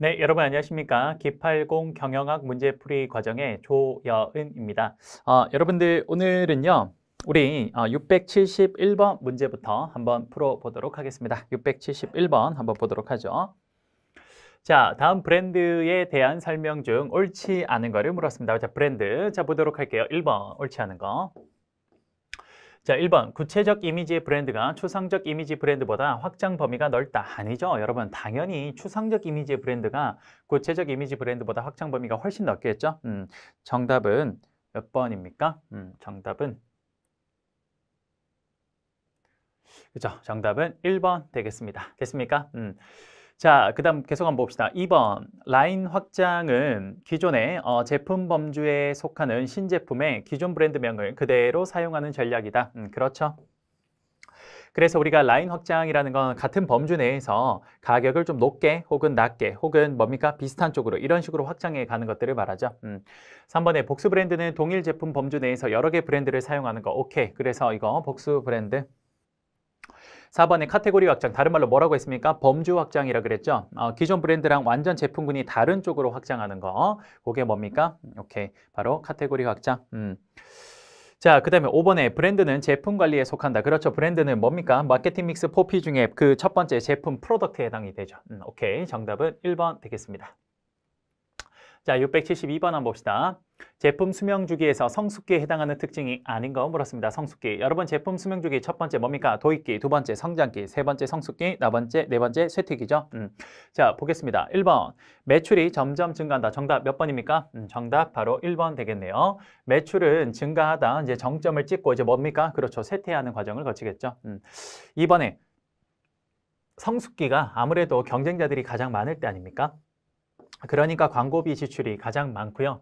네, 여러분 안녕하십니까? 기팔공 경영학 문제풀이 과정의 조여은입니다. 여러분들 오늘은요, 우리 671번 문제부터 한번 풀어보도록 하겠습니다. 671번 한번 보도록 하죠. 자, 다음 브랜드에 대한 설명 중 옳지 않은 거를 물었습니다. 자, 브랜드. 자, 보도록 할게요. 1번 옳지 않은 거. 자, 1번 구체적 이미지의 브랜드가 추상적 이미지 브랜드보다 확장 범위가 넓다. 아니죠. 여러분 당연히 추상적 이미지의 브랜드가 구체적 이미지 브랜드보다 확장 범위가 훨씬 넓겠죠. 정답은 몇 번입니까? 정답은 그죠. 정답은 1번 되겠습니다. 됐습니까? 자, 그 다음 계속 한번 봅시다. 2번 라인 확장은 기존의 제품 범주에 속하는 신제품의 기존 브랜드명을 그대로 사용하는 전략이다. 그렇죠. 그래서 우리가 라인 확장이라는 건 같은 범주 내에서 가격을 좀 높게 혹은 낮게 혹은 뭡니까? 비슷한 쪽으로 이런 식으로 확장해 가는 것들을 말하죠. 3번에 복수 브랜드는 동일 제품 범주 내에서 여러 개 브랜드를 사용하는 거. 오케이. 그래서 이거 복수 브랜드. 4번에 카테고리 확장, 다른 말로 뭐라고 했습니까? 범주 확장이라 그랬죠? 기존 브랜드랑 완전 제품군이 다른 쪽으로 확장하는 거. 그게 뭡니까? 오케이. 바로 카테고리 확장. 자, 그 다음에 5번에 브랜드는 제품 관리에 속한다. 그렇죠. 브랜드는 뭡니까? 마케팅 믹스 4P 중에 그 첫 번째 제품 프로덕트에 해당이 되죠. 오케이. 정답은 1번 되겠습니다. 자, 672번 한번 봅시다. 제품 수명 주기에서 성숙기에 해당하는 특징이 아닌 거 물었습니다. 성숙기. 여러분 제품 수명 주기 첫 번째 뭡니까? 도입기, 두 번째 성장기, 세 번째 성숙기, 네 번째 쇠퇴기죠. 자, 보겠습니다. 1번. 매출이 점점 증가한다. 정답 몇 번입니까? 정답 바로 1번 되겠네요. 매출은 증가하다. 이제 정점을 찍고 이제 뭡니까? 그렇죠. 쇠퇴하는 과정을 거치겠죠. 2번에 성숙기가 아무래도 경쟁자들이 가장 많을 때 아닙니까? 그러니까 광고비 지출이 가장 많고요.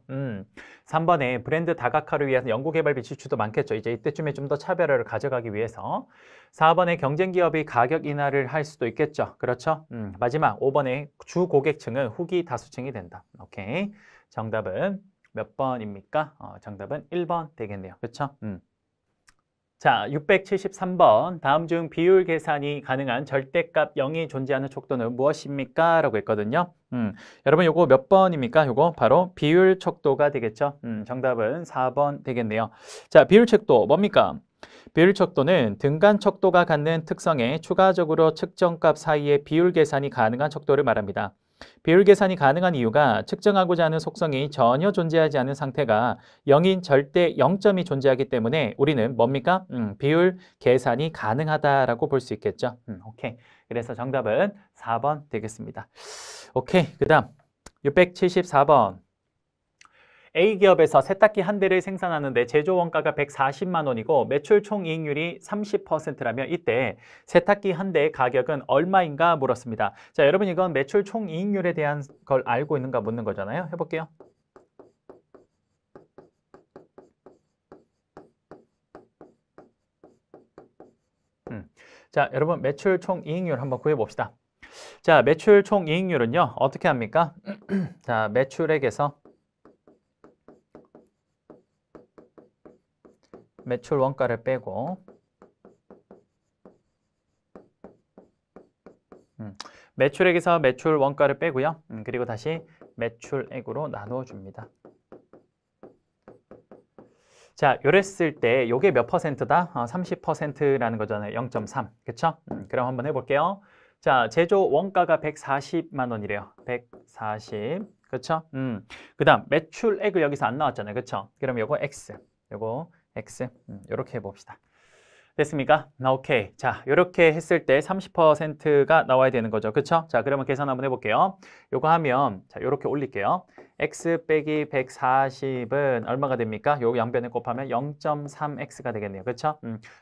3번에 브랜드 다각화를 위해서 연구개발비 지출도 많겠죠. 이제 이때쯤에 좀 더 차별화를 가져가기 위해서. 4번에 경쟁기업이 가격 인하를 할 수도 있겠죠. 그렇죠? 마지막 5번에 주 고객층은 후기 다수층이 된다. 오케이. 정답은 몇 번입니까? 정답은 1번 되겠네요. 그렇죠? 자, 673번. 다음 중 비율 계산이 가능한 절대값 0이 존재하는 촉도는 무엇입니까? 라고 했거든요. 여러분 요거 몇 번입니까? 요거 바로 비율 촉도가 되겠죠. 정답은 4번 되겠네요. 자, 비율 촉도 뭡니까? 비율 척도는 등간 척도가 갖는 특성에 추가적으로 측정값 사이의 비율 계산이 가능한 척도를 말합니다. 비율 계산이 가능한 이유가 측정하고자 하는 속성이 전혀 존재하지 않은 상태가 0인 절대 0점이 존재하기 때문에 우리는 뭡니까? 비율 계산이 가능하다라고 볼 수 있겠죠. 오케이. 그래서 정답은 4번 되겠습니다. 오케이. 그 다음 674번. A기업에서 세탁기 한 대를 생산하는데 제조 원가가 140만 원이고 매출 총이익률이 30%라면 이때 세탁기 한 대의 가격은 얼마인가 물었습니다. 자, 여러분 이건 매출 총이익률에 대한 걸 알고 있는가 묻는 거잖아요. 해볼게요. 자, 여러분 매출 총이익률 한번 구해봅시다. 자, 매출 총이익률은요. 어떻게 합니까? 자, 매출액에서 매출 원가를 빼고 매출액에서 매출 원가를 빼고요. 그리고 다시 매출액으로 나누어줍니다. 자, 요랬을 때 요게 몇 퍼센트다? 30%라는 거잖아요. 0.3. 그쵸? 그럼 한번 해볼게요. 자, 제조 원가가 140만 원이래요. 140. 그쵸? 그 다음 매출액을 여기서 안 나왔잖아요. 그쵸? 그럼 요거 X. 요거 X. 요렇게 해봅시다. 됐습니까? 오케이. 자, 이렇게 했을 때 30%가 나와야 되는 거죠. 그쵸? 자, 그러면 계산 한번 해볼게요. 요거 하면, 자, 요렇게 올릴게요. x 빼기 140은 얼마가 됩니까? 요 양변에 곱하면 0.3x가 되겠네요. 그쵸?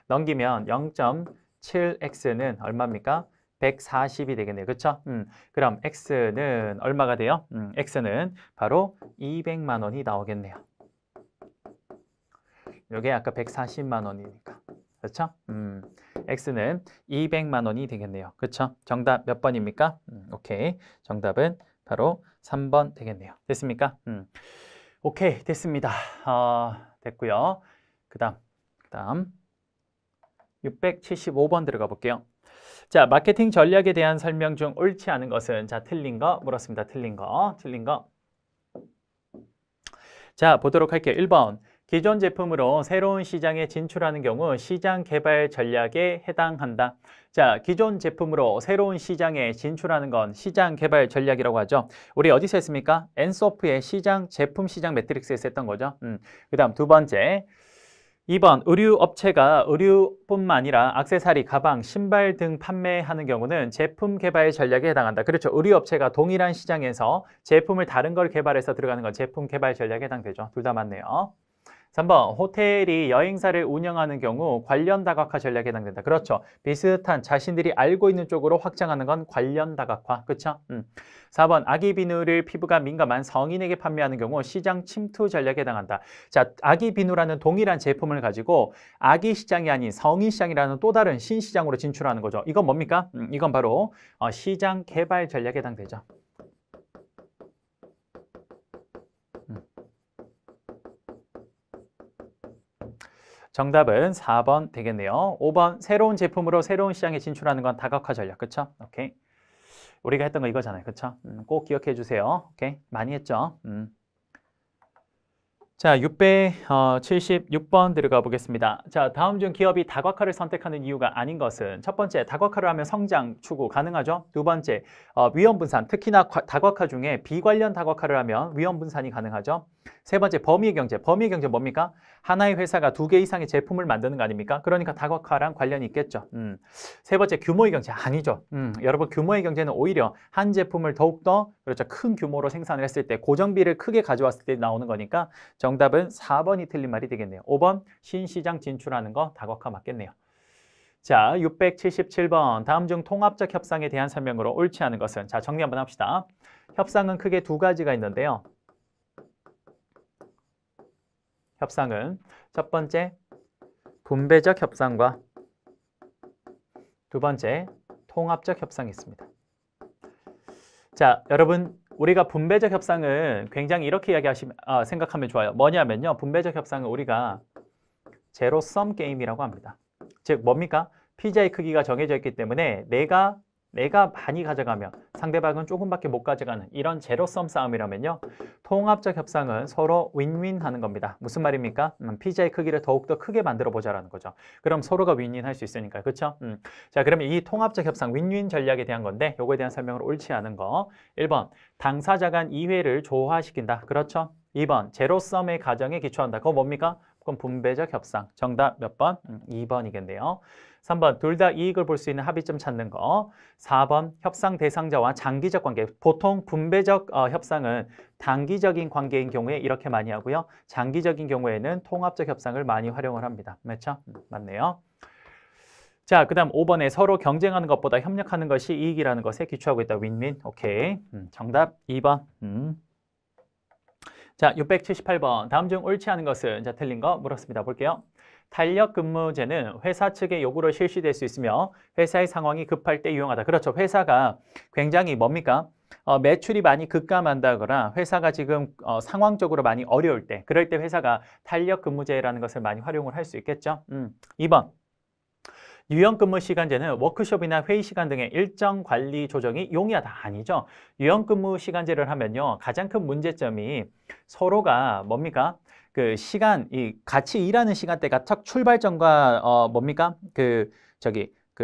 넘기면 0.7x는 얼마입니까? 140이 되겠네요. 그쵸? 그럼 x는 얼마가 돼요? x는 바로 200만 원이 나오겠네요. 요게 아까 140만 원이니까. 그렇죠? X는 200만 원이 되겠네요. 그렇죠? 정답 몇 번입니까? 오케이. 정답은 바로 3번 되겠네요. 됐습니까? 오케이. 됐습니다. 됐고요. 그다음 675번 들어가 볼게요. 자, 마케팅 전략에 대한 설명 중 옳지 않은 것은 자, 틀린 거 물었습니다. 틀린 거. 자, 보도록 할게요. 1번. 기존 제품으로 새로운 시장에 진출하는 경우 시장 개발 전략에 해당한다. 자, 기존 제품으로 새로운 시장에 진출하는 건 시장 개발 전략이라고 하죠. 우리 어디서 했습니까? 엔소프의 제품 시장 매트릭스에서 했던 거죠. 그 다음 두 번째. 2번, 의류 업체가 의류뿐만 아니라 액세서리, 가방, 신발 등 판매하는 경우는 제품 개발 전략에 해당한다. 그렇죠. 의류 업체가 동일한 시장에서 제품을 다른 걸 개발해서 들어가는 건 제품 개발 전략에 해당되죠. 둘 다 맞네요. 3번, 호텔이 여행사를 운영하는 경우 관련 다각화 전략에 해당된다. 그렇죠. 비슷한 자신들이 알고 있는 쪽으로 확장하는 건 관련 다각화. 그렇죠? 4번, 아기 비누를 피부가 민감한 성인에게 판매하는 경우 시장 침투 전략에 해당한다. 자, 아기 비누라는 동일한 제품을 가지고 아기 시장이 아닌 성인 시장이라는 또 다른 신시장으로 진출하는 거죠. 이건 뭡니까? 이건 바로 시장 개발 전략에 해당되죠. 정답은 4번 되겠네요. 5번, 새로운 제품으로 새로운 시장에 진출하는 건 다각화 전략. 그쵸? 오케이. 우리가 했던 거 이거잖아요. 그쵸? 꼭 기억해 주세요. 오케이. 많이 했죠? 자, 676번 들어가 보겠습니다. 자, 다음 중 기업이 다각화를 선택하는 이유가 아닌 것은 첫 번째, 다각화를 하면 성장 추구 가능하죠. 두 번째, 위험 분산, 특히나 다각화 중에 비관련 다각화를 하면 위험 분산이 가능하죠. 세 번째, 범위의 경제. 범위의 경제 뭡니까? 하나의 회사가 2개 이상의 제품을 만드는 거 아닙니까? 그러니까 다각화랑 관련이 있겠죠. 세 번째, 규모의 경제. 아니죠. 여러분, 규모의 경제는 오히려 한 제품을 더욱더 그렇죠. 큰 규모로 생산을 했을 때 고정비를 크게 가져왔을 때 나오는 거니까 정답은 4번이 틀린 말이 되겠네요. 5번, 신시장 진출하는 거 다각화 맞겠네요. 자, 677번. 다음 중 통합적 협상에 대한 설명으로 옳지 않은 것은? 자, 정리 한번 합시다. 협상은 크게 두 가지가 있는데요. 협상은 첫 번째, 분배적 협상과 두 번째, 통합적 협상이 있습니다. 자, 여러분, 우리가 분배적 협상은 굉장히 이렇게 생각하면 좋아요. 뭐냐면요, 분배적 협상은 우리가 제로섬 게임이라고 합니다. 즉 뭡니까? 피자의 크기가 정해져 있기 때문에 내가 많이 가져가면 상대방은 조금밖에 못 가져가는 이런 제로섬 싸움이라면요, 통합적 협상은 서로 윈윈 하는 겁니다. 무슨 말입니까? 피자의 크기를 더욱더 크게 만들어 보자라는 거죠. 그럼 서로가 윈윈 할 수 있으니까. 그렇죠? 자, 그러면 이 통합적 협상 윈윈 전략에 대한 건데 요거에 대한 설명을 옳지 않은 거. 1번, 당사자 간 이해를 조화시킨다. 그렇죠? 2번, 제로섬의 가정에 기초한다. 그거 뭡니까? 그건 분배적 협상. 정답 몇 번? 2번이겠네요. 3번, 둘 다 이익을 볼 수 있는 합의점 찾는 거. 4번, 협상 대상자와 장기적 관계. 보통 분배적 협상은 단기적인 관계인 경우에 이렇게 많이 하고요. 장기적인 경우에는 통합적 협상을 많이 활용을 합니다. 맞죠? 맞네요. 자, 그 다음 5번에 서로 경쟁하는 것보다 협력하는 것이 이익이라는 것에 기초하고 있다. 윈윈. 오케이. 정답 2번. 자, 678번. 다음 중 옳지 않은 것은? 자, 틀린 거 물었습니다. 볼게요. 탄력 근무제는 회사 측의 요구로 실시될 수 있으며 회사의 상황이 급할 때 유용하다. 그렇죠. 회사가 굉장히 뭡니까? 매출이 많이 급감한다거나 회사가 지금 상황적으로 많이 어려울 때, 그럴 때 회사가 탄력 근무제라는 것을 많이 활용을 할 수 있겠죠. 2번. 유형 근무 시간제는 워크숍이나 회의 시간 등의 일정 관리 조정이 용이하다. 아니죠. 유형 근무 시간제를 하면요, 가장 큰 문제점이 서로가 뭡니까? 그 시간, 같이 일하는 시간대가 첫 출발점과 뭡니까?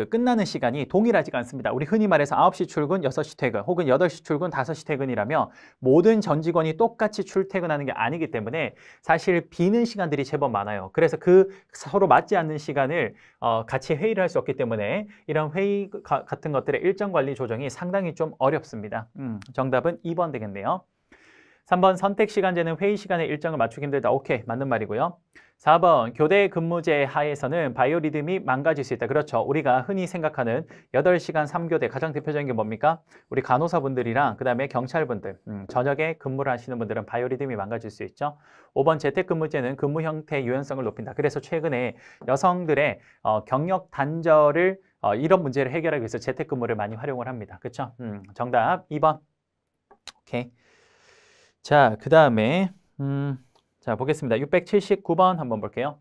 끝나는 시간이 동일하지가 않습니다. 우리 흔히 말해서 9시 출근, 6시 퇴근, 혹은 8시 출근, 5시 퇴근이라며 모든 전 직원이 똑같이 출퇴근하는 게 아니기 때문에 사실 비는 시간들이 제법 많아요. 그래서 그 서로 맞지 않는 시간을 같이 회의를 할 수 없기 때문에 이런 회의 같은 것들의 일정 관리 조정이 상당히 좀 어렵습니다. 정답은 2번 되겠네요. 3번, 선택 시간제는 회의 시간에 일정을 맞추기 힘들다. 오케이, 맞는 말이고요. 4번, 교대 근무제 하에서는 바이오리듬이 망가질 수 있다. 그렇죠. 우리가 흔히 생각하는 8시간 3교대 가장 대표적인 게 뭡니까? 우리 간호사분들이랑 그다음에 경찰분들, 저녁에 근무를 하시는 분들은 바이오리듬이 망가질 수 있죠. 5번, 재택근무제는 근무 형태 유연성을 높인다. 그래서 최근에 여성들의 경력 단절을 이런 문제를 해결하기 위해서 재택근무를 많이 활용을 합니다. 그렇죠? 정답 2번. 오케이. 자, 그 다음에 자, 보겠습니다. 679번 한번 볼게요.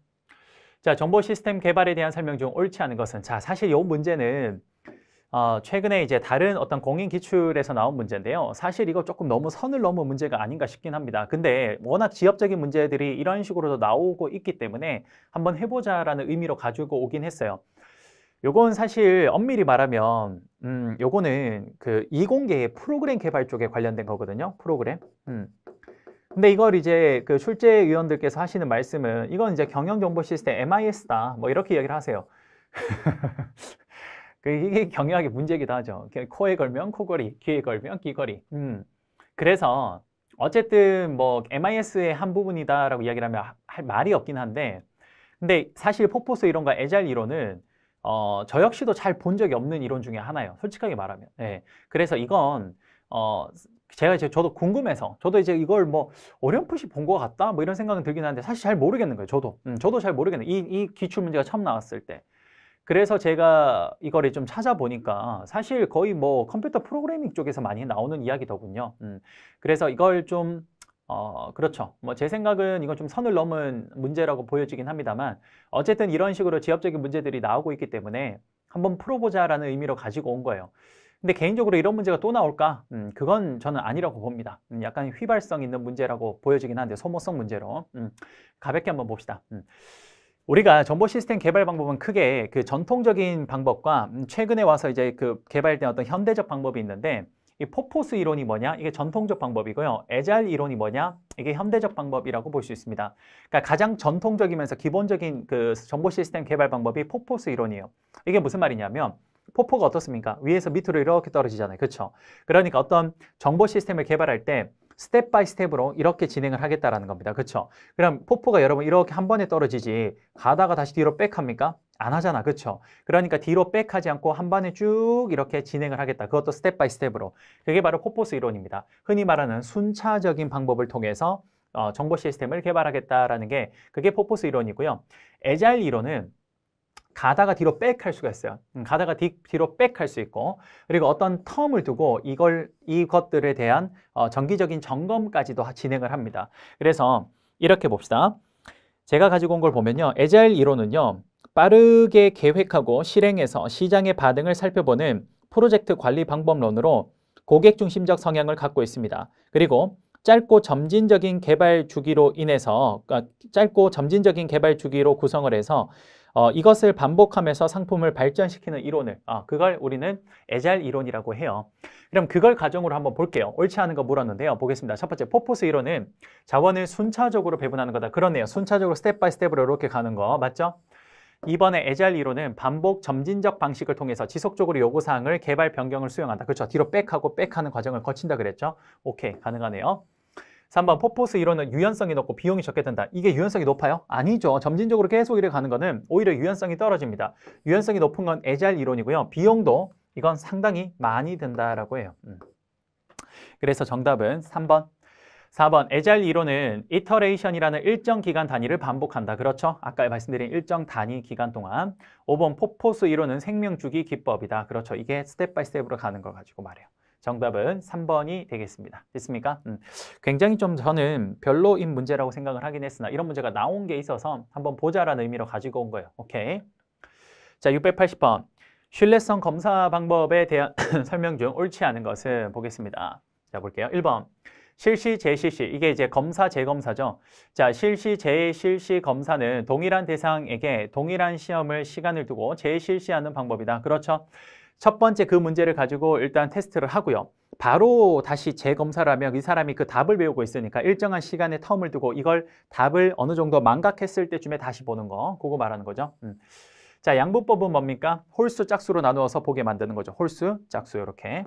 자, 정보 시스템 개발에 대한 설명 중 옳지 않은 것은? 자, 사실 이 문제는 최근에 이제 다른 어떤 공인 기출에서 나온 문제인데요. 사실 이거 조금 너무 선을 넘은 문제가 아닌가 싶긴 합니다. 근데 워낙 지엽적인 문제들이 이런 식으로도 나오고 있기 때문에 한번 해보자라는 의미로 가지고 오긴 했어요. 요건 사실 엄밀히 말하면 요거는 그 이공계의 프로그램 개발 쪽에 관련된 거거든요. 프로그램. 근데 이걸 이제 그 출제위원들께서 하시는 말씀은 이건 이제 경영정보 시스템 MIS다. 뭐 이렇게 이야기를 하세요. 이게 경영학의 문제이기도 하죠. 코에 걸면 코걸이, 귀에 걸면 귀걸이. 그래서 어쨌든 뭐 MIS의 한 부분이다라고 이야기를 하면 할 말이 없긴 한데, 근데 사실 포포스 이론과 에자일 이론은 저 역시도 잘 본 적이 없는 이론 중에 하나예요. 솔직하게 말하면. 예. 그래서 이건 제가 이제 저도 궁금해서 저도 이제 이걸 뭐 어렴풋이 본 것 같다 뭐 이런 생각은 들긴 하는데 사실 잘 모르겠는 거예요. 저도 잘 모르겠는 이 기출 문제가 처음 나왔을 때. 그래서 제가 이거를 좀 찾아보니까 사실 거의 뭐 컴퓨터 프로그래밍 쪽에서 많이 나오는 이야기더군요. 그래서 이걸 좀 그렇죠. 뭐 제 생각은 이건 좀 선을 넘은 문제라고 보여지긴 합니다만 어쨌든 이런 식으로 지엽적인 문제들이 나오고 있기 때문에 한번 풀어보자라는 의미로 가지고 온 거예요. 근데 개인적으로 이런 문제가 또 나올까? 그건 저는 아니라고 봅니다. 약간 휘발성 있는 문제라고 보여지긴 하는데 소모성 문제로 가볍게 한번 봅시다. 우리가 정보 시스템 개발 방법은 크게 그 전통적인 방법과 최근에 와서 이제 그 개발된 어떤 현대적 방법이 있는데 이 포포스 이론이 뭐냐? 이게 전통적 방법이고요. 에자일 이론이 뭐냐? 이게 현대적 방법이라고 볼 수 있습니다. 그러니까 가장 전통적이면서 기본적인 그 정보 시스템 개발 방법이 포포스 이론이에요. 이게 무슨 말이냐면 포포가 어떻습니까? 위에서 밑으로 이렇게 떨어지잖아요. 그렇죠? 그러니까 어떤 정보 시스템을 개발할 때 스텝 바이 스텝으로 이렇게 진행을 하겠다라는 겁니다. 그렇죠? 그럼 포포가 여러분 이렇게 한 번에 떨어지지 가다가 다시 뒤로 백 합니까? 안 하잖아. 그렇죠? 그러니까 뒤로 백 하지 않고 한 번에 쭉 이렇게 진행을 하겠다. 그것도 스텝 바이 스텝으로. 그게 바로 포포스 이론입니다. 흔히 말하는 순차적인 방법을 통해서 정보 시스템을 개발하겠다라는 게 그게 포포스 이론이고요. 에자일 이론은 가다가 뒤로 백 할 수가 있어요. 가다가 뒤로 백 할 수 있고, 그리고 어떤 텀을 두고 이것들에 대한 정기적인 점검까지도 진행을 합니다. 그래서 이렇게 봅시다. 제가 가지고 온 걸 보면요. 에자일 이론은요. 빠르게 계획하고 실행해서 시장의 반응을 살펴보는 프로젝트 관리 방법론으로 고객 중심적 성향을 갖고 있습니다. 그리고 짧고 점진적인 개발 주기로 구성을 해서 이것을 반복하면서 상품을 발전시키는 이론을 그걸 우리는 에자일 이론이라고 해요. 그럼 그걸 가정으로 한번 볼게요. 옳지 않은 거 물었는데요. 보겠습니다. 첫 번째, 포포스 이론은 자원을 순차적으로 배분하는 거다. 그렇네요. 순차적으로 스텝 바이 스텝으로 이렇게 가는 거 맞죠? 이번에 에자일 이론은 반복 점진적 방식을 통해서 지속적으로 요구사항을 개발 변경을 수용한다. 그렇죠? 뒤로 백하고 백하는 과정을 거친다 그랬죠? 오케이, 가능하네요. 3번 포포스 이론은 유연성이 높고 비용이 적게 든다. 이게 유연성이 높아요? 아니죠. 점진적으로 계속 이래 가는 거는 오히려 유연성이 떨어집니다. 유연성이 높은 건 에자일 이론이고요. 비용도 이건 상당히 많이 든다라고 해요. 그래서 정답은 3번. 4번 에자일 이론은 이터레이션이라는 일정 기간 단위를 반복한다. 그렇죠? 아까 말씀드린 일정 단위 기간 동안. 5번 포포스 이론은 생명주기 기법이다. 그렇죠? 이게 스텝 바이 스텝으로 가는 거 가지고 말해요. 정답은 3번이 되겠습니다. 됐습니까? 굉장히 좀 저는 별로인 문제라고 생각을 하긴 했으나 이런 문제가 나온 게 있어서 한번 보자라는 의미로 가지고 온 거예요. 오케이. 자, 680번. 신뢰성 검사 방법에 대한 설명 중 옳지 않은 것은 보겠습니다. 자, 볼게요. 1번. 실시, 재실시. 이게 이제 검사, 재검사죠. 자, 실시, 재실시 검사는 동일한 대상에게 동일한 시간을 두고 재실시하는 방법이다. 그렇죠? 첫 번째 그 문제를 가지고 일단 테스트를 하고요. 바로 다시 재검사를 하면 이 사람이 그 답을 외우고 있으니까 일정한 시간의 텀을 두고 이걸 답을 어느 정도 망각했을 때쯤에 다시 보는 거. 그거 말하는 거죠. 자, 양분법은 뭡니까? 홀수, 짝수로 나누어서 보게 만드는 거죠. 홀수, 짝수 이렇게.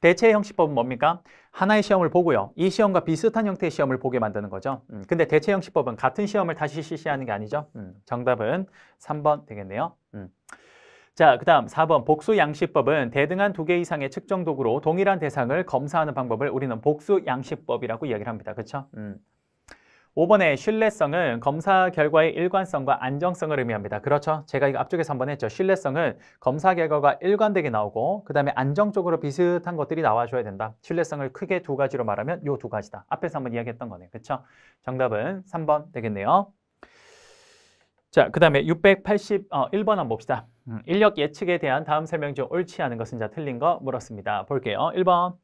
대체 형식법은 뭡니까? 하나의 시험을 보고요. 이 시험과 비슷한 형태의 시험을 보게 만드는 거죠. 근데 대체 형식법은 같은 시험을 다시 실시하는 게 아니죠. 정답은 3번 되겠네요. 자, 그 다음 4번 복수 양식법은 대등한 2개 이상의 측정 도구로 동일한 대상을 검사하는 방법을 우리는 복수 양식법이라고 이야기를 합니다. 그렇죠? 5번의 신뢰성은 검사 결과의 일관성과 안정성을 의미합니다. 그렇죠? 제가 이거 앞쪽에서 한번 했죠. 신뢰성은 검사 결과가 일관되게 나오고 그 다음에 안정적으로 비슷한 것들이 나와줘야 된다. 신뢰성을 크게 두 가지로 말하면 요 두 가지다. 앞에서 한번 이야기했던 거네요. 그렇죠? 정답은 3번 되겠네요. 자, 그 다음에 681번 한번 봅시다. 인력 예측에 대한 다음 설명 중 옳지 않은 것은 자 틀린 거 물었습니다. 볼게요. 1번.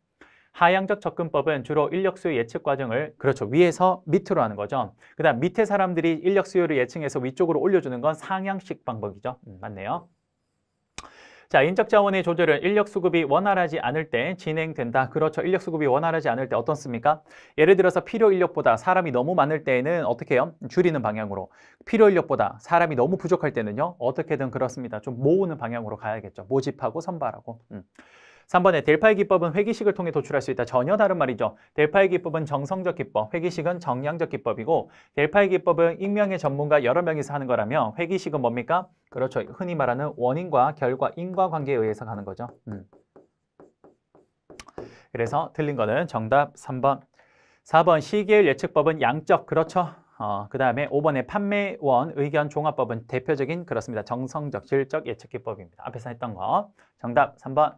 하향적 접근법은 주로 인력 수요 예측 과정을 그렇죠. 위에서 밑으로 하는 거죠. 그 다음 밑에 사람들이 인력 수요를 예측해서 위쪽으로 올려주는 건 상향식 방법이죠. 맞네요. 자, 인적 자원의 조절은 인력 수급이 원활하지 않을 때 진행된다. 그렇죠. 인력 수급이 원활하지 않을 때 어떻습니까? 예를 들어서 필요 인력보다 사람이 너무 많을 때에는 어떻게 해요? 줄이는 방향으로. 필요 인력보다 사람이 너무 부족할 때는요. 어떻게든 그렇습니다. 좀 모으는 방향으로 가야겠죠. 모집하고 선발하고. 3번에 델파이 기법은 회기식을 통해 도출할 수 있다. 전혀 다른 말이죠. 델파이 기법은 정성적 기법, 회기식은 정량적 기법이고 델파이 기법은 익명의 전문가 여러 명이서 하는 거라면 회기식은 뭡니까? 그렇죠. 흔히 말하는 원인과 결과, 인과관계에 의해서 가는 거죠. 그래서 틀린 거는 정답 3번. 4번 시계율 예측법은 양적, 그렇죠. 그 다음에 5번에 판매원 의견 종합법은 대표적인 그렇습니다. 정성적, 질적 예측 기법입니다. 앞에서 했던 거. 정답 3번.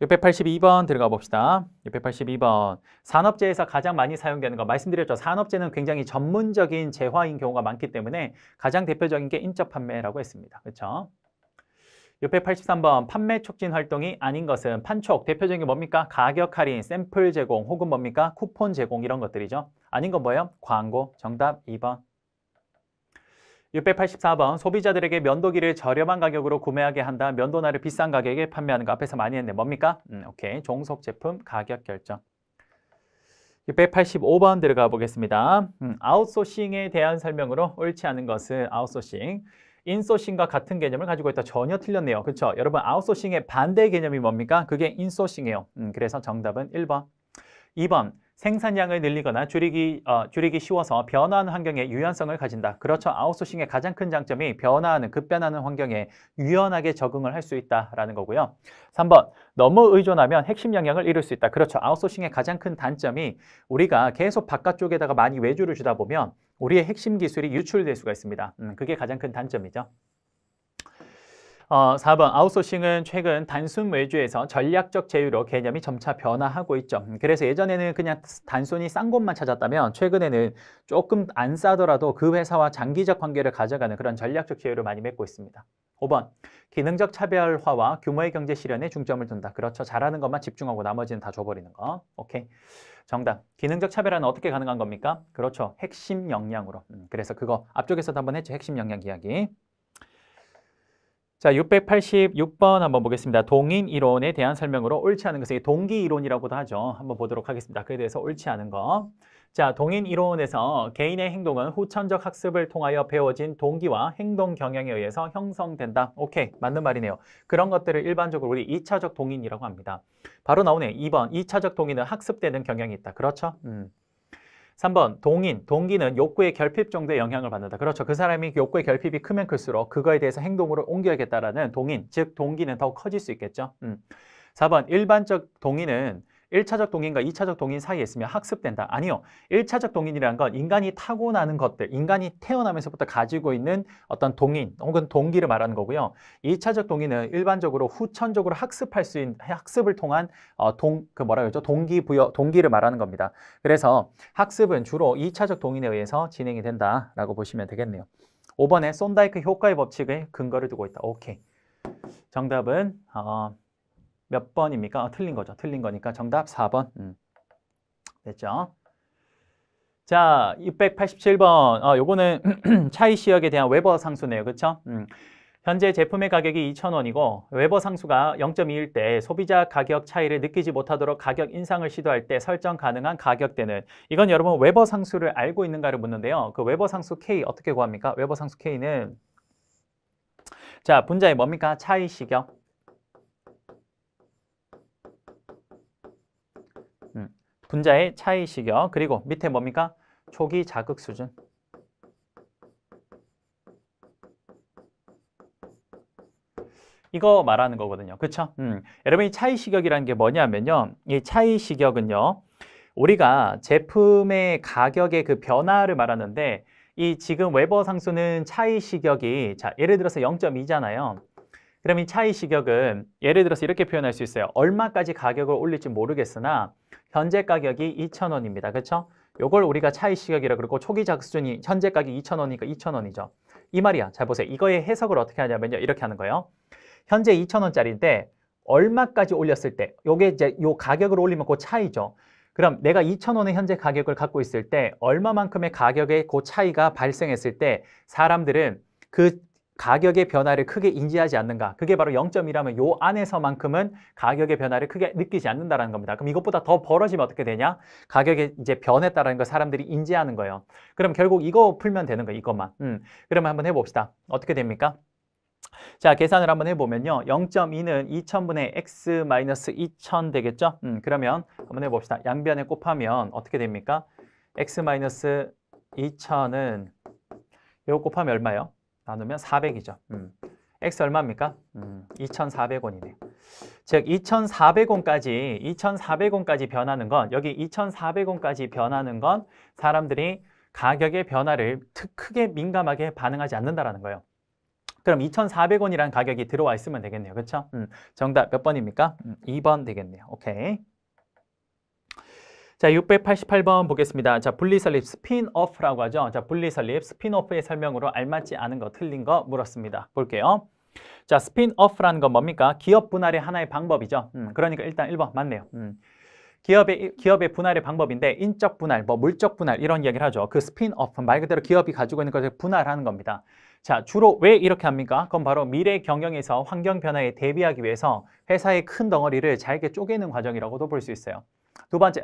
682번 들어가 봅시다. 682번. 산업재해에서 가장 많이 사용되는 거 말씀드렸죠. 산업재는 굉장히 전문적인 재화인 경우가 많기 때문에 가장 대표적인 게 인적 판매라고 했습니다. 그렇죠? 683번. 판매 촉진 활동이 아닌 것은 판촉. 대표적인 게 뭡니까? 가격 할인, 샘플 제공, 혹은 뭡니까? 쿠폰 제공 이런 것들이죠. 아닌 건 뭐예요? 광고. 정답 2번. 684번. 소비자들에게 면도기를 저렴한 가격으로 구매하게 한다. 면도날을 비싼 가격에 판매하는 거 앞에서 많이 했네. 뭡니까? 오케이. 종속 제품 가격 결정. 685번 들어가 보겠습니다. 아웃소싱에 대한 설명으로 옳지 않은 것은 아웃소싱. 인소싱과 같은 개념을 가지고 있다. 전혀 틀렸네요. 그렇죠? 여러분 아웃소싱의 반대 개념이 뭡니까? 그게 인소싱이에요. 그래서 정답은 1번. 2번. 생산량을 늘리거나 줄이기 쉬워서 변화하는 환경에 유연성을 가진다. 그렇죠. 아웃소싱의 가장 큰 장점이 변화하는, 급변하는 환경에 유연하게 적응을 할 수 있다라는 거고요. 3번. 너무 의존하면 핵심 영향을 잃을 수 있다. 그렇죠. 아웃소싱의 가장 큰 단점이 우리가 계속 바깥쪽에다가 많이 외주를 주다 보면 우리의 핵심 기술이 유출될 수가 있습니다. 그게 가장 큰 단점이죠. 4번 아웃소싱은 최근 단순 외주에서 전략적 제휴로 개념이 점차 변화하고 있죠. 그래서 예전에는 그냥 단순히 싼 곳만 찾았다면 최근에는 조금 안 싸더라도 그 회사와 장기적 관계를 가져가는 그런 전략적 제휴를 많이 맺고 있습니다. 5번 기능적 차별화와 규모의 경제 실현에 중점을 둔다. 그렇죠. 잘하는 것만 집중하고 나머지는 다 줘버리는 거. 오케이. 정답. 기능적 차별화는 어떻게 가능한 겁니까? 그렇죠. 핵심 역량으로. 그래서 그거 앞쪽에서도 한번 했죠. 핵심 역량 이야기. 자, 686번 한번 보겠습니다. 동인 이론에 대한 설명으로 옳지 않은 것은 동기 이론이라고도 하죠. 한번 보도록 하겠습니다. 그에 대해서 옳지 않은 거. 자, 동인 이론에서 개인의 행동은 후천적 학습을 통하여 배워진 동기와 행동 경향에 의해서 형성된다. 오케이, 맞는 말이네요. 그런 것들을 일반적으로 우리 2차적 동인이라고 합니다. 바로 나오네. 2번, 2차적 동인은 학습되는 경향이 있다. 그렇죠? 3번 동기는 욕구의 결핍 정도의 영향을 받는다. 그렇죠. 그 사람이 욕구의 결핍이 크면 클수록 그거에 대해서 행동으로 옮겨야겠다라는 동인, 즉 동기는 더 커질 수 있겠죠. 4번 일반적 동인은 1차적 동인과 2차적 동인 사이에 있으면 학습된다. 아니요. 1차적 동인이라는 건 인간이 타고나는 것들, 인간이 태어나면서부터 가지고 있는 어떤 동인 혹은 동기를 말하는 거고요. 2차적 동인은 일반적으로 후천적으로 학습할 수 있는 학습을 통한 동기를 말하는 겁니다. 그래서 학습은 주로 2차적 동인에 의해서 진행이 된다라고 보시면 되겠네요. 5번에 손다이크 효과의 법칙을 근거를 두고 있다. 오케이. 정답은 몇 번입니까? 틀린 거죠. 틀린 거니까 정답 4번. 됐죠? 자, 687번. 요거는 차이 시역에 대한 웨버 상수네요. 그렇죠? 현재 제품의 가격이 2,000원이고 웨버 상수가 0.2일 때 소비자 가격 차이를 느끼지 못하도록 가격 인상을 시도할 때 설정 가능한 가격대는 이건 여러분 웨버 상수를 알고 있는가를 묻는데요. 그 웨버 상수 K 어떻게 구합니까? 웨버 상수 K는 자, 분자의 뭡니까? 차이 시격. 분자의 차이 시격, 그리고 밑에 뭡니까? 초기 자극 수준. 이거 말하는 거거든요. 그렇죠? 여러분 이 차이 시격이라는 게 뭐냐면요. 이 차이 시격은요. 우리가 제품의 가격의 그 변화를 말하는데 이 지금 웨버 상수는 차이 시격이 자, 예를 들어서 0.2잖아요. 그럼 이 차이 시격은 예를 들어서 이렇게 표현할 수 있어요. 얼마까지 가격을 올릴지 모르겠으나 현재 가격이 2,000원입니다. 그렇죠? 요걸 우리가 차이 시격이라 그러고 초기 자극 수준이 현재 가격이 2,000원이니까 2,000원이죠. 이 말이야. 잘 보세요. 이거의 해석을 어떻게 하냐면요. 이렇게 하는 거예요. 현재 2,000원짜리인데 얼마까지 올렸을 때 요게 이제 요 가격을 올리면 그 차이죠. 그럼 내가 2,000원의 현재 가격을 갖고 있을 때 얼마만큼의 가격의 그 차이가 발생했을 때 사람들은 그 가격의 변화를 크게 인지하지 않는가? 그게 바로 0.1이라면 요 안에서만큼은 가격의 변화를 크게 느끼지 않는다라는 겁니다. 그럼 이것보다 더 벌어지면 어떻게 되냐? 가격이 이제 변했다라는 걸 사람들이 인지하는 거예요. 그럼 결국 이거 풀면 되는 거예요. 이것만. 그러면 한번 해봅시다. 어떻게 됩니까? 자, 계산을 한번 해보면요. 0.2는 2000분의 x-2000 되겠죠? 그러면 한번 해봅시다. 양변에 곱하면 어떻게 됩니까? x-2000은 이거 곱하면 얼마예요? 나누면 400이죠. x 얼마입니까? 2,400원이네. 즉 2,400원까지 변하는 건 여기 2,400원까지 변하는 건 사람들이 가격의 변화를 크게 민감하게 반응하지 않는다라는 거예요. 그럼 2,400원이라는 가격이 들어와 있으면 되겠네요. 그렇죠? 정답 몇 번입니까? 2번 되겠네요. 오케이. 자, 688번 보겠습니다. 자, 분리설립 스핀오프라고 하죠. 자, 분리설립 스핀오프의 설명으로 알맞지 않은 거, 틀린 거 물었습니다. 볼게요. 자, 스핀오프라는 건 뭡니까? 기업 분할의 하나의 방법이죠. 그러니까 일단 1번 맞네요. 기업의 분할의 방법인데 인적 분할, 뭐 물적 분할 이런 이야기를 하죠. 그 스핀오프 말 그대로 기업이 가지고 있는 것을 분할하는 겁니다. 자, 주로 왜 이렇게 합니까? 그건 바로 미래 경영에서 환경 변화에 대비하기 위해서 회사의 큰 덩어리를 잘게 쪼개는 과정이라고도 볼 수 있어요.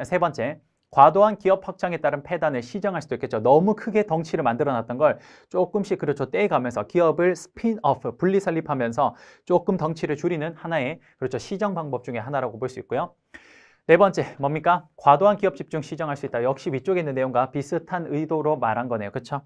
세 번째, 과도한 기업 확장에 따른 폐단을 시정할 수도 있겠죠. 너무 크게 덩치를 만들어놨던 걸 조금씩 그렇죠 떼가면서 기업을 스핀오프, 분리설립하면서 조금 덩치를 줄이는 하나의 그렇죠 시정 방법 중에 하나라고 볼 수 있고요. 네 번째 뭡니까? 과도한 기업 집중 시정할 수 있다. 역시 위쪽에 있는 내용과 비슷한 의도로 말한 거네요. 그렇죠?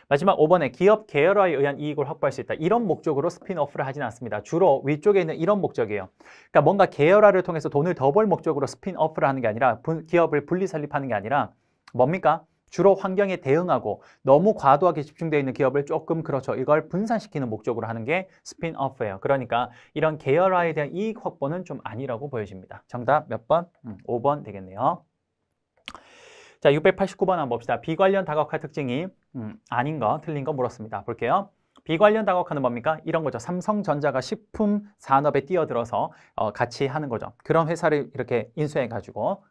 마지막 5번에 기업 계열화에 의한 이익을 확보할 수 있다. 이런 목적으로 스핀오프를 하지는 않습니다. 주로 위쪽에 있는 이런 목적이에요. 그러니까 뭔가 계열화를 통해서 돈을 더 벌 목적으로 스핀오프를 하는 게 아니라 기업을 분리 설립하는 게 아니라 뭡니까? 주로 환경에 대응하고 너무 과도하게 집중되어 있는 기업을 조금 그렇죠. 이걸 분산시키는 목적으로 하는 게 스핀오프예요. 그러니까 이런 계열화에 대한 이익 확보는 좀 아니라고 보여집니다. 정답 몇 번? 5번 되겠네요. 자, 689번 한번 봅시다. 비관련 다각화 특징이 아닌 거, 틀린 거 물었습니다. 볼게요. 비관련 다각화는 뭡니까? 이런 거죠. 삼성전자가 식품 산업에 뛰어들어서 같이 하는 거죠. 그런 회사를 이렇게 인수해가지고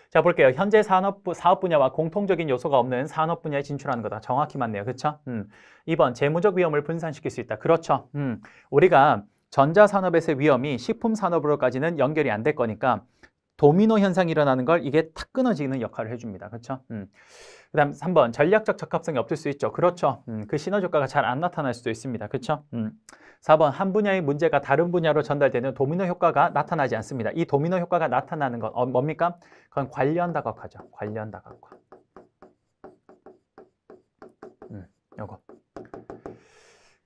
자, 볼게요. 현재 사업 분야와 공통적인 요소가 없는 산업 분야에 진출하는 거다. 정확히 맞네요. 그렇죠? 2번, 재무적 위험을 분산시킬 수 있다. 그렇죠. 우리가 전자산업에서의 위험이 식품산업으로까지는 연결이 안 될 거니까 도미노 현상이 일어나는 걸 이게 탁 끊어지는 역할을 해줍니다. 그렇죠? 그 다음 3번, 전략적 적합성이 없을 수 있죠. 그렇죠. 그 시너지 효과가 잘 안 나타날 수도 있습니다. 그렇죠? 4번, 한 분야의 문제가 다른 분야로 전달되는 도미노 효과가 나타나지 않습니다. 이 도미노 효과가 나타나는 건 뭡니까? 그건 관련 다각화죠. 관련 다각화. 요거.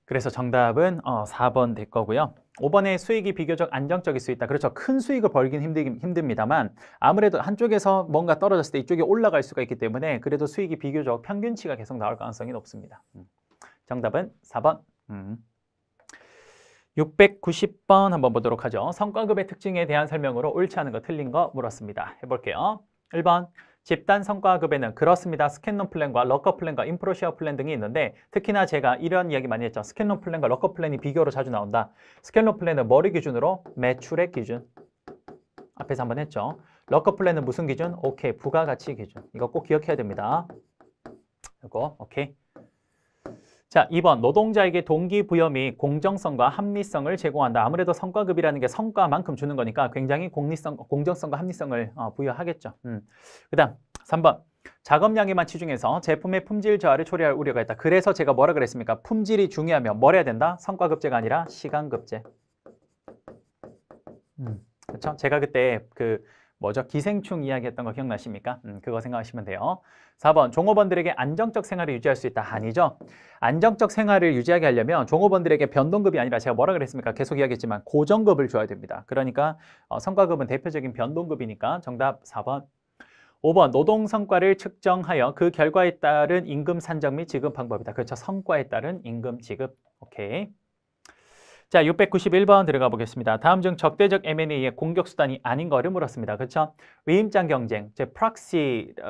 그래서 정답은 4번 될 거고요. 5번에 수익이 비교적 안정적일 수 있다. 그렇죠. 큰 수익을 벌긴 힘듭니다만 아무래도 한쪽에서 뭔가 떨어졌을 때 이쪽에 올라갈 수가 있기 때문에 그래도 수익이 비교적 평균치가 계속 나올 가능성이 높습니다. 정답은 4번. 690번 한번 보도록 하죠. 성과급의 특징에 대한 설명으로 옳지 않은 거 틀린 거 물었습니다. 해볼게요. 1번. 집단 성과급에는 그렇습니다. 스캔론 플랜과 럭커 플랜과 인프로시어 플랜 등이 있는데 특히나 제가 이런 이야기 많이 했죠. 스캔론 플랜과 럭커 플랜이 비교로 자주 나온다. 스캔론 플랜은 뭐를 기준으로? 매출액 기준. 앞에서 한번 했죠. 럭커 플랜은 무슨 기준? 오케이, 부가가치 기준. 이거 꼭 기억해야 됩니다. 이거 오케이. 자, 2번 노동자에게 동기부여 및 공정성과 합리성을 제공한다. 아무래도 성과급이라는 게 성과만큼 주는 거니까 굉장히 공정성과 합리성을 부여하겠죠. 그 다음 3번 작업량에만 치중해서 제품의 품질 저하를 초래할 우려가 있다. 그래서 제가 뭐라 그랬습니까? 품질이 중요하면 뭘 해야 된다? 성과급제가 아니라 시간급제. 그렇죠? 제가 그때 기생충 이야기했던 거 기억나십니까? 그거 생각하시면 돼요. 4번, 종업원들에게 안정적 생활을 유지할 수 있다. 아니죠. 안정적 생활을 유지하게 하려면 종업원들에게 변동급이 아니라 제가 뭐라 그랬습니까? 계속 이야기했지만 고정급을 줘야 됩니다. 그러니까 성과급은 대표적인 변동급이니까 정답 4번. 5번, 노동 성과를 측정하여 그 결과에 따른 임금 산정 및 지급 방법이다. 그렇죠. 성과에 따른 임금 지급. 오케이. 자, 691번 들어가 보겠습니다. 다음 중 적대적 M&A의 공격수단이 아닌 거를 물었습니다. 그렇죠? 위임장 경쟁,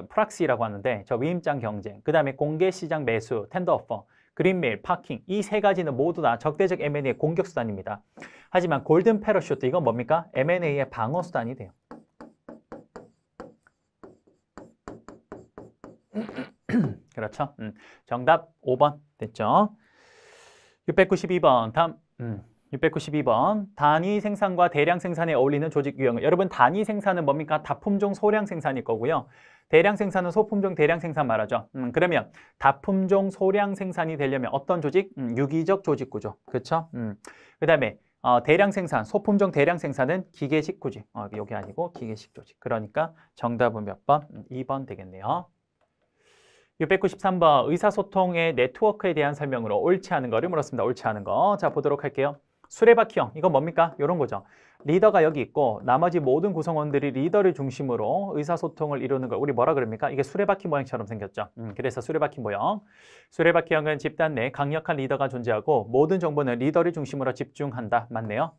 프락시라고 하는데 저 위임장 경쟁, 그 다음에 공개시장 매수, 텐더 오퍼, 그린메일, 파킹 이 세 가지는 모두 다 적대적 M&A의 공격수단입니다. 하지만 골든 패러슈트 이건 뭡니까? M&A의 방어수단이 돼요. 그렇죠. 정답 5번 됐죠? 692번 다음 692번 단위 생산과 대량 생산에 어울리는 조직 유형은 여러분 단위 생산은 뭡니까? 다품종 소량 생산일 거고요. 대량 생산은 소품종 대량 생산 말하죠. 그러면 다품종 소량 생산이 되려면 어떤 조직? 유기적 조직 구조. 그렇죠? 그다음에 대량 생산, 소품종 대량 생산은 기계식 구조. 여기 아니고 기계식 조직. 그러니까 정답은 몇 번? 2번 되겠네요. 693번 의사소통의 네트워크에 대한 설명으로 옳지 않은 거를 물었습니다. 옳지 않은 거. 자, 보도록 할게요. 수레바퀴형, 이건 뭡니까? 이런 거죠. 리더가 여기 있고 나머지 모든 구성원들이 리더를 중심으로 의사소통을 이루는 걸 우리 뭐라 그럽니까? 이게 수레바퀴 모양처럼 생겼죠. 그래서 수레바퀴 모형. 수레바퀴형은 집단 내 강력한 리더가 존재하고 모든 정보는 리더를 중심으로 집중한다. 맞네요.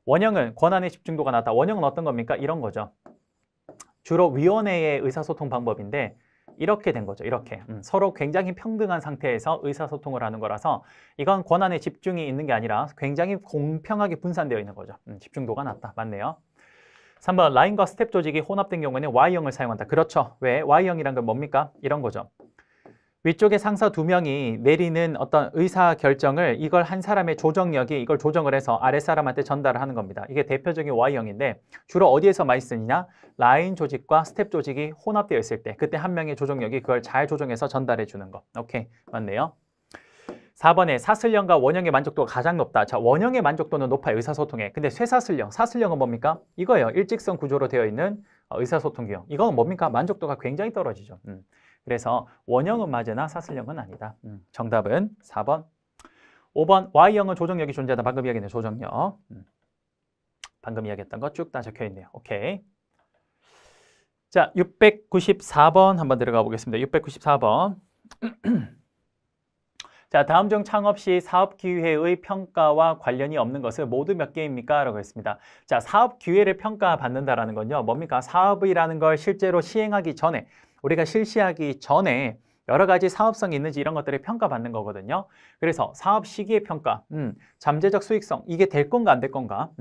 원형은 권한의 집중도가 낮다. 원형은 어떤 겁니까? 이런 거죠. 주로 위원회의 의사소통 방법인데 이렇게 된 거죠. 이렇게 서로 굉장히 평등한 상태에서 의사소통을 하는 거라서 이건 권한에 집중이 있는 게 아니라 굉장히 공평하게 분산되어 있는 거죠. 집중도가 낮다. 맞네요. 3번 라인과 스텝 조직이 혼합된 경우에는 Y형을 사용한다. 그렇죠. 왜? Y형이란 건 뭡니까? 이런 거죠. 위쪽에 상사 2명이 내리는 어떤 의사 결정을 이걸 한 사람의 조정력이 이걸 조정을 해서 아랫사람한테 전달을 하는 겁니다. 이게 대표적인 Y형인데 주로 어디에서 많이 쓰느냐? 라인 조직과 스텝 조직이 혼합되어 있을 때 그때 한 명의 조정력이 그걸 잘 조정해서 전달해 주는 거. 오케이, 맞네요. 4번에 사슬형과 원형의 만족도가 가장 높다. 자, 원형의 만족도는 높아요. 의사소통에. 근데 쇠사슬형, 사슬형은 뭡니까? 이거예요. 일직선 구조로 되어 있는 의사소통 규형. 이건 뭡니까? 만족도가 굉장히 떨어지죠. 그래서 원형은 맞으나 사슬형은 아니다. 정답은 4번. 5번 Y형은 조정력이 존재하다. 방금 이야기했네요. 조정력. 방금 이야기했던 거 쭉 다 적혀있네요. 오케이. 자, 694번 한번 들어가 보겠습니다. 694번. 자, 다음 중 창업 시 사업 기회의 평가와 관련이 없는 것을 모두 몇 개입니까? 라고 했습니다. 자, 사업 기회를 평가받는다라는 건요. 뭡니까? 사업이라는 걸 실제로 시행하기 전에 우리가 실시하기 전에 여러 가지 사업성이 있는지 이런 것들을 평가받는 거거든요. 그래서 사업 시기의 평가, 잠재적 수익성, 이게 될 건가 안 될 건가,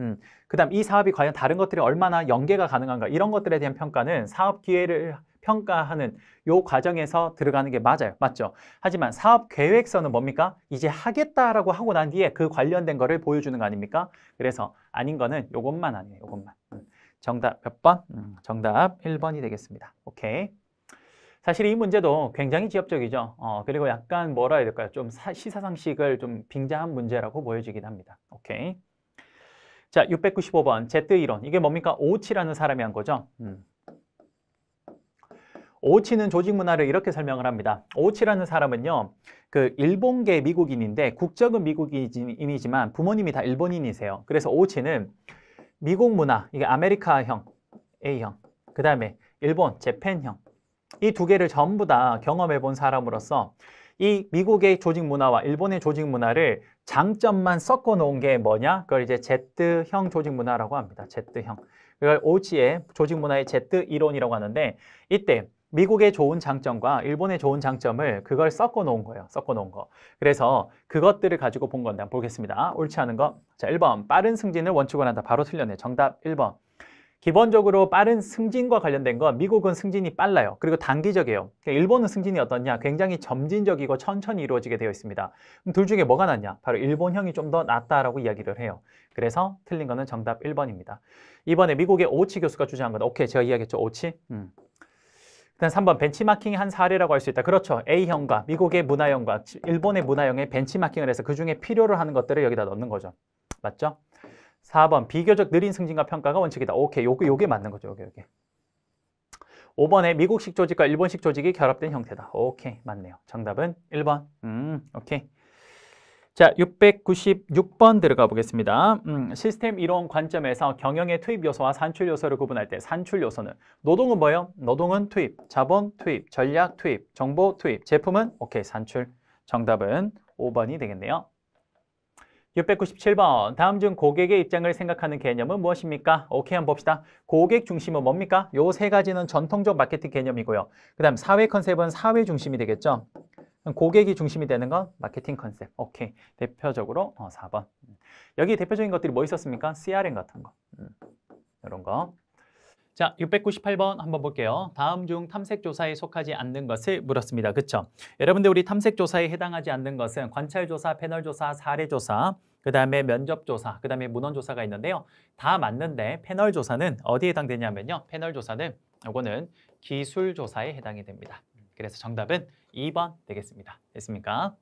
그 다음 이 사업이 과연 다른 것들이 얼마나 연계가 가능한가 이런 것들에 대한 평가는 사업 기회를 평가하는 요 과정에서 들어가는 게 맞아요. 맞죠? 하지만 사업 계획서는 뭡니까? 이제 하겠다라고 하고 난 뒤에 그 관련된 거를 보여주는 거 아닙니까? 그래서 아닌 거는 요것만 아니에요. 요것만. 정답 몇 번? 정답 1번이 되겠습니다. 오케이. 사실 이 문제도 굉장히 지엽적이죠. 그리고 약간 뭐라 해야 될까요? 좀 시사상식을 좀 빙자한 문제라고 보여지긴 합니다. 오케이. 자, 695번 Z 이론. 이게 뭡니까? 오우치라는 사람이 한 거죠. 오우치는 조직 문화를 이렇게 설명을 합니다. 오우치라는 사람은요, 그 일본계 미국인인데 국적은 미국인이지만 부모님이 다 일본인이세요. 그래서 오우치는 미국 문화, 이게 아메리카형, A형, 그 다음에 일본, 재팬형, 이 두 개를 전부 다 경험해 본 사람으로서 이 미국의 조직 문화와 일본의 조직 문화를 장점만 섞어 놓은 게 뭐냐? 그걸 이제 Z형 조직 문화라고 합니다. Z형. 그걸 오우치의 조직 문화의 Z 이론이라고 하는데 이때 미국의 좋은 장점과 일본의 좋은 장점을 그걸 섞어 놓은 거예요. 섞어 놓은 거. 그래서 그것들을 가지고 본 건데 한번 보겠습니다. 옳지 않은 거. 자, 1번. 빠른 승진을 원칙으로 한다. 바로 틀렸네. 정답 1번. 기본적으로 빠른 승진과 관련된 건 미국은 승진이 빨라요. 그리고 단기적이에요. 일본은 승진이 어떻냐? 굉장히 점진적이고 천천히 이루어지게 되어 있습니다. 그럼 둘 중에 뭐가 낫냐? 바로 일본형이 좀 더 낫다라고 이야기를 해요. 그래서 틀린 거는 정답 1번입니다. 이번에 미국의 오우치 교수가 주장한 건 오케이, 제가 이야기했죠. 오우치. 그다음 3번 벤치마킹의 한 사례라고 할 수 있다. 그렇죠. A형과 미국의 문화형과 일본의 문화형의 벤치마킹을 해서 그중에 필요로 하는 것들을 여기다 넣는 거죠. 맞죠? 4번 비교적 느린 승진과 평가가 원칙이다. 오케이, 요게 맞는 거죠. 요게. 5번에 미국식 조직과 일본식 조직이 결합된 형태다. 오케이, 맞네요. 정답은 1번. 오케이. 자, 696번 들어가 보겠습니다. 시스템 이론 관점에서 경영의 투입 요소와 산출 요소를 구분할 때 산출 요소는 노동은 뭐예요? 노동은 투입, 자본 투입, 전략 투입, 정보 투입, 제품은 오케이, 산출. 정답은 5번이 되겠네요. 697번. 다음 중 고객의 입장을 생각하는 개념은 무엇입니까? 오케이, 한번 봅시다. 고객 중심은 뭡니까? 요 세 가지는 전통적 마케팅 개념이고요. 그 다음 사회 컨셉은 사회 중심이 되겠죠. 고객이 중심이 되는 건 마케팅 컨셉. 오케이. 대표적으로 4번. 여기 대표적인 것들이 뭐 있었습니까? CRM 같은 거. 이런 거. 자, 698번 한번 볼게요. 다음 중 탐색조사에 속하지 않는 것을 물었습니다. 그쵸? 여러분들 우리 탐색조사에 해당하지 않는 것은 관찰조사, 패널조사, 사례조사, 그 다음에 면접조사, 그 다음에 문헌조사가 있는데요. 다 맞는데 패널조사는 어디에 해당되냐면요. 패널조사는 이거는 기술조사에 해당이 됩니다. 그래서 정답은 2번 되겠습니다. 됐습니까?